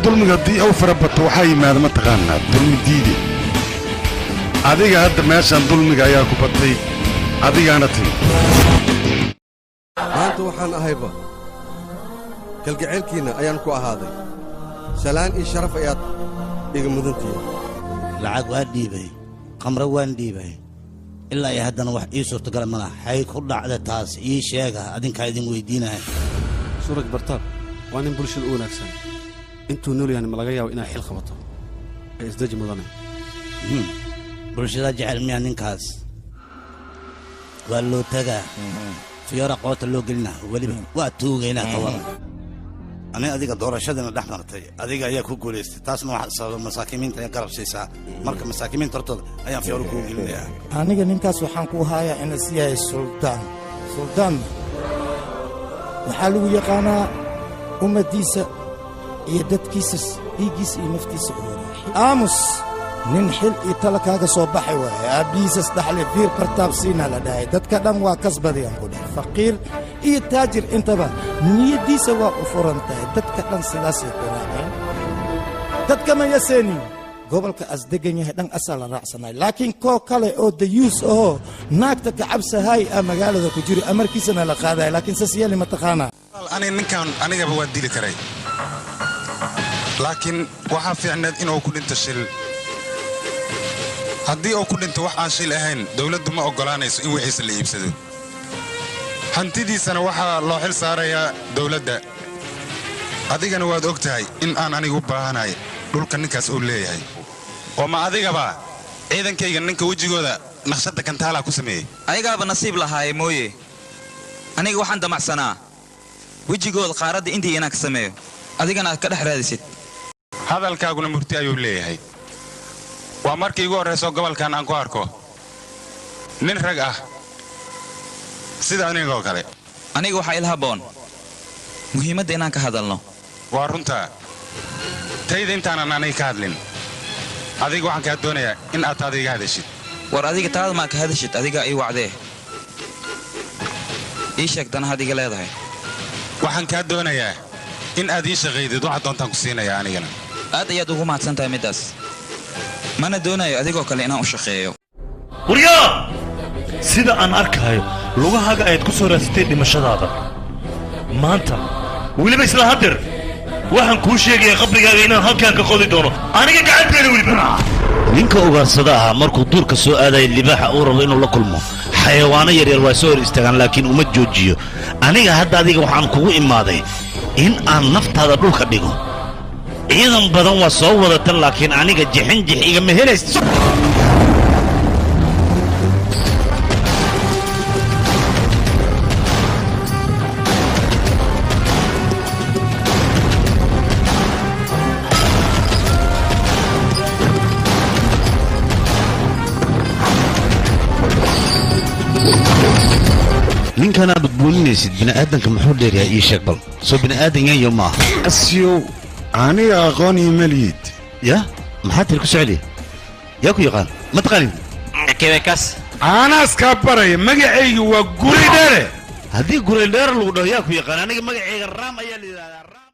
dulmiga dii aw farabato waxa yimaada ma taqaanaa dulmi diidi adiga hadda meeshan dulmiga ayaa ku batay adigaana tiri maanta waxaan ahayba kalgaceelkiina ayaan ku ahaaday salaan iyo sharaf ayaad iga mudantihiin lacag waa dhiibay qamro waan dhiibay ilaa iyo haddana wax ii suurtagala ma laha xay ku dhacda taas ii sheega adinkaa idin weydiinaya suuraj bartaab waa nin bulshada u wanaagsan intuu nool yahay ma laga yaabo inay xil qabato ee isdaji mudane bulshada jecel miyaa ninkaas waa loo tagaa fiyoora qoota loo gelina weliba waa tuugaynaa ka waran ani adiga doorashadina dhex martay adiga ayaa ku guulaystay taasna waxaa sababa masaakiimiinta ayaa garab siisaa marka masaakiimiinta hortooda ayaan fiyoora kuu gelinayaa aniga ninkaas waxaan ku hayaa inas yahay suldaan waxaa lagu yaqaanaa ummaddiisa iyo dadkiisa dhiiggiisa iyo naftiisa u waraaxi aamus nin xil iyo tala kaaga soo baxay waaye aabbihiisas dhaxle fiir bartaab siinaa la dhahay dadka dhan waa kasbadayaan ku dheh faqiir iyo taajir intaba niyaddiisa waa u furan tahay dadka dhan sidaasay ku raaceen dadka ma yaseenin gobolka as degan yahay dhan asaa la raacsanay laakiin koo kale oo dayuus ahoo naagta kacabsahay a magaalada ku jiri amarkiisana la qaadaya laakiin sas yeeli ma taqaanaa ninkan anigaba waa dili karay laakiin waxaa fiicneed inuu ku dhinto shil haddii uu ku dhinto wax aan shil ahayn dawladdu ma oggolaanayso in wixiisa la iibsado hantidiisana waxaa loo xil saarayaa dawladda adigana waad og tahay in aan anigu u baahanahay dhulka ninkaas uu leeyahay oo ma adigaba ciidankayga ninka wejigooda naqshadda kantaalaa ku sameeyey ayagaaba nasiib lahaaye mooye aniga waxaan damacsanaa wejigooda qaaradda intii inaan ka sameeyo adigana aad ka dhex raadisid hadalkaaguna murti ayuu leeyahay waa markii igu horrayso gobolkan aan ku arko nin rag ah sida anigoo kale aniga waxaa ila habboon muhiimadda inaan ka hadalno waa runtaa tayda intaanan aniga ka hadlin adiga waxaan kaa doonayaa in aad taada iga hadashid war adiga taada maa ka hadashid adigaa ii wacdee ii sheeg danahaad iga leedahay waxaan kaa doonayaa in aad ii shaqaydid waxaad doontaan ku siinayaa anigana aad ayaad ugu mahadsan tahay middaas mana doonayo adigoo kale inaan u shaqeeyo waryaa sida aan arkahayo lugahaaga ayaad ku soo raasatay dhimashadaada maanta weliba isla hadeer waxaan kuu sheegaya qabrigaaga inaan halkaan ka qodi doono aniga gacanteena weliba ninka ugaarsada ahaa markuu duurka soo aadaya libaaxa uu rabo inuu la kulmo xayawaano yaryar waa soo hor istaagaan laakiin uma joojiyo aniga hadda adiga waxaan kugu imaaday in aan naftaada dhulka dhigo ciidan badan waa soo wadatan laakiin aniga jixinjix igama helayso ninkana badbuuninaysid bini'aadanka muxuu dheeryahay ii sheeg bal soo bini'aadan yayo maaha asiyow aniga aqoon iyo maliyid yaa maxaa tiri ku socoliya yaa ku yaqaan ma taqaanin kebekas aanaskaa baraya magacaygu waa guri dheere haddii guri dheer lagu dhaho yaa ku yaqaan aniga magacayga raam ayaa la yidhahdaa